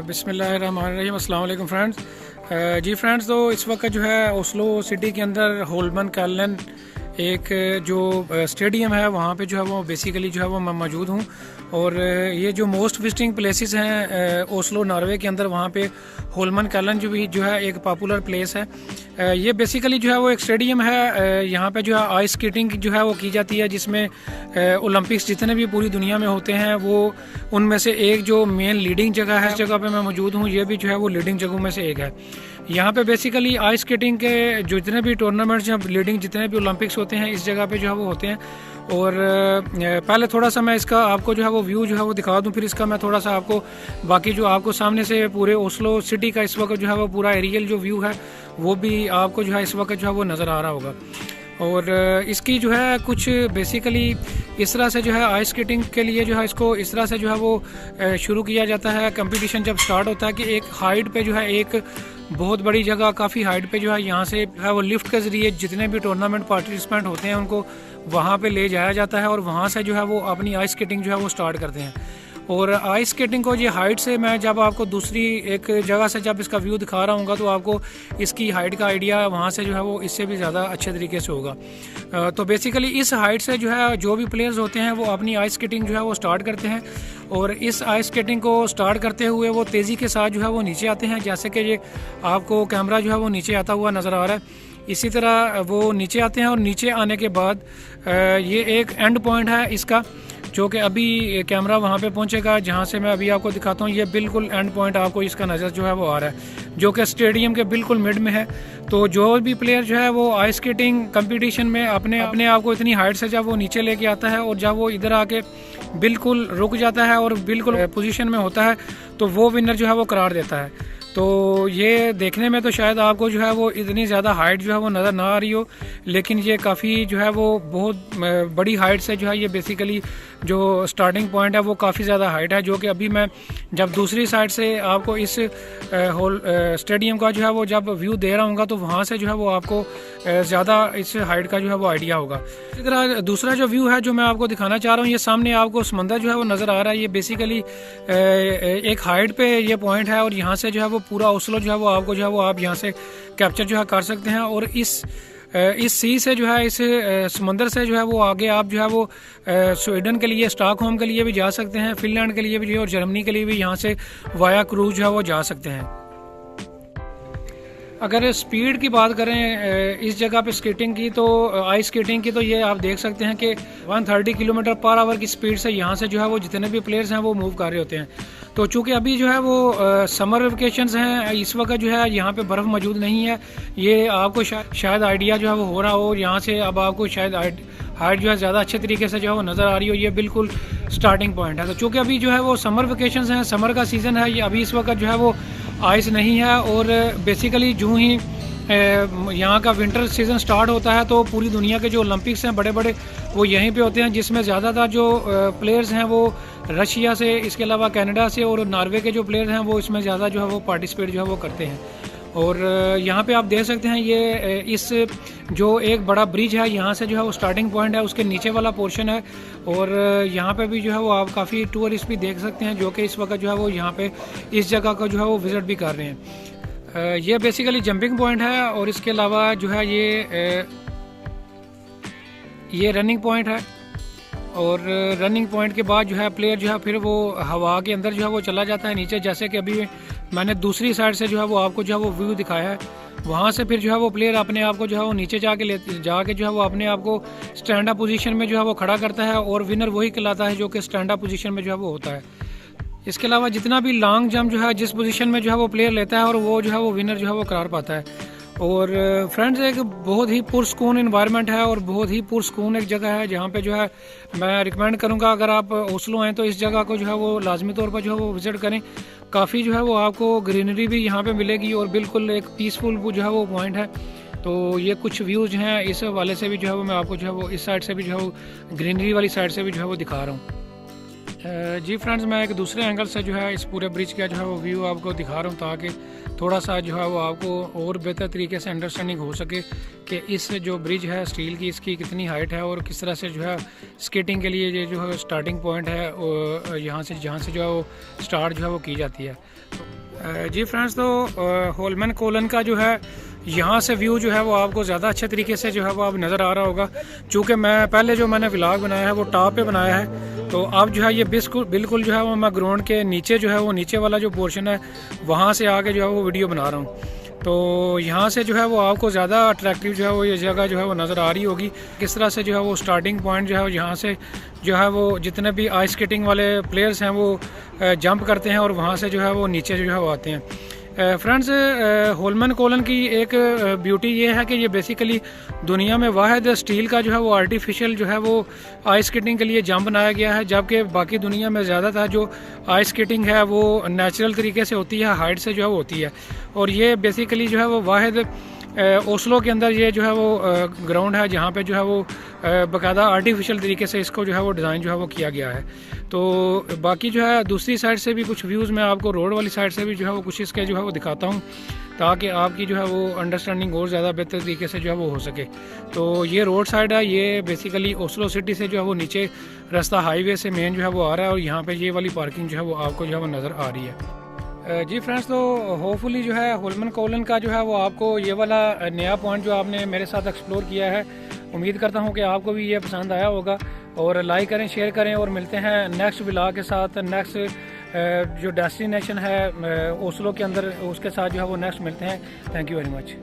बिस्मिल्लाहिर्रहमानिर्रहीम, अस्सलाम वालेकुम फ्रेंड्स। जी फ्रेंड्स, तो इस वक्त जो है ओस्लो सिटी के अंदर होलमनकाल्लेन एक जो स्टेडियम है वहाँ पे जो है वो बेसिकली जो है वो मैं मौजूद हूँ। और ये जो मोस्ट विजिटिंग प्लेसेस हैं ओस्लो नॉर्वे के अंदर, वहाँ पे होलमनकाल्लेन जो है एक पॉपुलर प्लेस है। ये बेसिकली जो है वो एक स्टेडियम है। यहाँ पे जो है आइस स्केटिंग जो है वो की जाती है, जिसमें ओलंपिक्स जितने भी पूरी दुनिया में होते हैं वो उनमें से एक जो मेन लीडिंग जगह है, इस जगह पे मैं मौजूद हूँ। ये भी जो है वो लीडिंग जगहों में से एक है। यहाँ पे बेसिकली आइस स्केटिंग के जितने भी टूर्नामेंट्स या लीडिंग जितने भी ओलंपिक्स होते हैं इस जगह पे जो है वो होते हैं। और पहले थोड़ा सा मैं इसका आपको जो है वो व्यू जो है वो दिखा दूं, फिर इसका मैं थोड़ा सा आपको बाकी जो आपको सामने से पूरे ओस्लो सिटी का इस वक्त जो है वो पूरा एरियल जो व्यू है वो भी आपको जो है इस वक्त जो है वो नज़र आ रहा होगा। और इसकी जो है कुछ बेसिकली इस तरह से जो है आइस स्केटिंग के लिए जो है इसको इस तरह से जो है वो शुरू किया जाता है। कंपटीशन जब स्टार्ट होता है कि एक हाइट पे जो है एक बहुत बड़ी जगह काफ़ी हाइट पे जो है यहाँ से है वो लिफ्ट के ज़रिए जितने भी टूर्नामेंट पार्टिसिपेंट होते हैं उनको वहाँ पे ले जाया जाता है और वहाँ से जो है वो अपनी आइस स्केटिंग जो है वो स्टार्ट करते हैं। और आइस स्केटिंग को ये हाइट से मैं जब आपको दूसरी एक जगह से जब इसका व्यू दिखा रहा हूँ तो आपको इसकी हाइट का आइडिया वहाँ से जो है वो इससे भी ज़्यादा अच्छे तरीके से होगा। तो बेसिकली इस हाइट से जो है जो भी प्लेयर्स होते हैं वो अपनी आइस स्केटिंग जो है वो स्टार्ट करते हैं। और इस आइस स्केटिंग को स्टार्ट करते हुए वो तेज़ी के साथ जो है वो नीचे आते हैं, जैसे कि ये आपको कैमरा जो है वो नीचे आता हुआ नज़र आ रहा है। इसी तरह वो नीचे आते हैं और नीचे आने के बाद ये एक एंड पॉइंट है इसका, जो कि अभी कैमरा वहाँ पे पहुँचेगा जहाँ से मैं अभी आपको दिखाता हूँ। ये बिल्कुल एंड पॉइंट आपको इसका नज़र जो है वो आ रहा है, जो कि स्टेडियम के बिल्कुल मिड में है। तो जो भी प्लेयर जो है वो आइस स्केटिंग कंपटीशन में अपने आप को इतनी हाइट से जब वो नीचे लेके आता है और जब वो इधर आके बिल्कुल रुक जाता है और बिल्कुल पोजीशन में होता है तो वो विनर जो है वो करार देता है। तो ये देखने में तो शायद आपको जो है वो इतनी ज़्यादा हाइट जो है वो नज़र ना आ रही हो, लेकिन ये काफ़ी जो है वो बहुत बड़ी हाइट से जो है ये बेसिकली जो स्टार्टिंग पॉइंट है वो काफ़ी ज़्यादा हाइट है, जो कि अभी मैं जब दूसरी साइड से आपको इस होल स्टेडियम का जो है वो जब व्यू दे रहा हूँ तो वहाँ से जो है वो आपको ज़्यादा इस हाइट का जो है वो आइडिया होगा। इसी तरह दूसरा जो व्यू है जो मैं आपको दिखाना चाह रहा हूँ, ये सामने आपको समंदर जो है वो नज़र आ रहा है। ये बेसिकली एक हाइट पे ये पॉइंट है और यहाँ से जो है वो पूरा ओस्लो जो है वो आपको जो है वो आप यहाँ से कैप्चर जो है कर सकते हैं। और इस सी से जो है इस समंदर से जो है वो आगे आप जो है वो स्वीडन के लिए, स्टॉकहोम के लिए भी जा सकते हैं, फिनलैंड के लिए भी और जर्मनी के लिए भी यहाँ से वाया क्रूज जो है वो जा सकते हैं। अगर स्पीड की बात करें इस जगह पे स्केटिंग की तो आइस स्केटिंग की, तो ये आप देख सकते हैं कि 130 किलोमीटर पर आवर की स्पीड से यहाँ से जो है वो जितने भी प्लेयर्स हैं वो मूव कर रहे होते हैं। तो चूंकि अभी जो है वो समर वेकेशंस हैं, इस वक्त जो है यहाँ पे बर्फ़ मौजूद नहीं है। ये आपको शायद आइडिया जो है वो हो रहा हो, यहाँ से अब आपको शायद हाइट जो है ज़्यादा अच्छे तरीके से जो है वो नज़र आ रही हो। ये बिल्कुल स्टार्टिंग पॉइंट है। तो चूँकि अभी जो है वो समर वेकेशंस हैं, समर का सीज़न है, ये अभी इस वक्त जो है वो आइस नहीं है। और बेसिकली जो ही यहाँ का विंटर सीज़न स्टार्ट होता है तो पूरी दुनिया के जो ओलंपिक्स हैं बड़े बड़े वो यहीं पे होते हैं, जिसमें ज़्यादातर जो प्लेयर्स हैं वो रशिया से, इसके अलावा कनाडा से और नॉर्वे के जो प्लेयर्स हैं वो इसमें ज़्यादा जो है वो पार्टिसिपेट जो है वो करते हैं। और यहाँ पे आप देख सकते हैं ये इस जो एक बड़ा ब्रिज है यहाँ से जो है वो स्टार्टिंग पॉइंट है, उसके नीचे वाला पोर्शन है। और यहाँ पे भी जो है वो आप काफ़ी टूरिस्ट भी देख सकते हैं जो कि इस वक्त जो है वो यहाँ पे इस जगह का जो है वो विज़िट भी कर रहे हैं। ये बेसिकली जंपिंग पॉइंट है और इसके अलावा जो है ये रनिंग पॉइंट है। और रनिंग पॉइंट के बाद जो है प्लेयर जो है फिर वो हवा के अंदर जो है वो चला जाता है नीचे, जैसे कि अभी मैंने दूसरी साइड से जो है वो आपको जो है वो व्यू दिखाया है। वहाँ से फिर जो है वो प्लेयर अपने आप को जो है वो नीचे जाके जो है वो अपने आप को स्टैंड अप पोजीशन में जो है वो खड़ा करता है और विनर वही कहलाता है जो कि स्टैंड अप पोजीशन में जो है वो होता है। इसके अलावा जितना भी लॉन्ग जंप जो है जिस पोजीशन में जो है वो प्लेयर लेता है और वो जो है वो विनर जो है वो करार पाता है। और फ्रेंड्स एक बहुत ही पुरस्कून इन्वायरमेंट है और बहुत ही पुरस्कून एक जगह है जहाँ पे जो है मैं रिकमेंड करूँगा अगर आप ओस्लो हैं तो इस जगह को जो है वो लाजमी तौर पर जो है वो विज़िट करें। काफ़ी जो है वो आपको ग्रीनरी भी यहाँ पे मिलेगी और बिल्कुल एक पीसफुल जो है वो पॉइंट है। तो ये कुछ व्यूज़ हैं, इस वाले से भी जो है वो मैं आपको जो है वो इस साइड से भी जो है वो ग्रीनरी वाली साइड से भी जो है वो दिखा रहा हूँ। जी फ्रेंड्स, मैं एक दूसरे एंगल से जो है इस पूरे ब्रिज का जो है वो व्यू आपको दिखा रहा हूँ ताकि थोड़ा सा जो है वो आपको और बेहतर तरीके से अंडरस्टैंडिंग हो सके कि इस जो ब्रिज है स्टील की इसकी कितनी हाइट है और किस तरह से जो है स्केटिंग के लिए ये जो है स्टार्टिंग पॉइंट है यहाँ से जहाँ से जो है वो स्टार्ट जो है वो की जाती है। जी फ्रेंड्स, तो होलमन कोलन का जो है यहाँ से व्यू जो है वो आपको ज़्यादा अच्छे तरीके से जो है वो अब नज़र आ रहा होगा। चूँकि मैं पहले जो मैंने व्लॉग बनाया है वो टॉप पे बनाया है, तो अब जो है ये बिल्कुल जो है वो मैं ग्राउंड के नीचे जो है वो नीचे वाला जो पोर्शन है वहाँ से आके जो है वो वीडियो बना रहा हूँ। तो यहाँ से जो है वो आपको ज़्यादा अट्रैक्टिव जो है वो ये जगह जो है वो नज़र आ रही होगी। किस तरह से जो है वो स्टार्टिंग पॉइंट जो है यहाँ से जो है वो जितने भी आइस स्केटिंग वाले प्लेयर्स हैं वो जंप करते हैं और वहाँ से जो है वो नीचे जो है वो आते हैं। फ्रेंड्स, होलमन कोलन की एक ब्यूटी ये है कि ये बेसिकली दुनिया में वाहिद स्टील का जो है वो आर्टिफिशियल जो है वो आइस स्केटिंग के लिए जंप बनाया गया है, जबकि बाकी दुनिया में ज़्यादातर जो आइस स्केटिंग है वो नेचुरल तरीके से होती है, हाइट से जो है वो होती है। और ये बेसिकली जो है वो वाहिद ओस्लो के अंदर ये जो है वो ग्राउंड है जहाँ पे जो है वो बाकायदा आर्टिफिशियल तरीके से इसको जो है वो डिज़ाइन जो है वो किया गया है। तो बाकी जो है दूसरी साइड से भी कुछ व्यूज़ मैं आपको रोड वाली साइड से भी जो है वो कुछ इसके जो है वो दिखाता हूँ, ताकि आपकी जो है वो अंडरस्टैंडिंग और ज़्यादा बेहतर तरीके से जो है वो हो सके। तो ये रोड साइड है, ये बेसिकली ओस्लो सिटी से जो है वो नीचे रास्ता हाईवे से मेन जो है वो आ रहा है और यहाँ पे ये वाली पार्किंग जो है वो आपको जो है वो नज़र आ रही है। जी फ्रेंड्स, तो होपफुली जो है होलमन कोलन का जो है वो आपको ये वाला नया पॉइंट जो आपने मेरे साथ एक्सप्लोर किया है, उम्मीद करता हूँ कि आपको भी ये पसंद आया होगा। और लाइक करें, शेयर करें और मिलते हैं नेक्स्ट व्लॉग के साथ। नेक्स्ट जो डेस्टिनेशन है ओस्लो के अंदर उसके साथ जो है वो नेक्स्ट मिलते हैं। Thank you very much.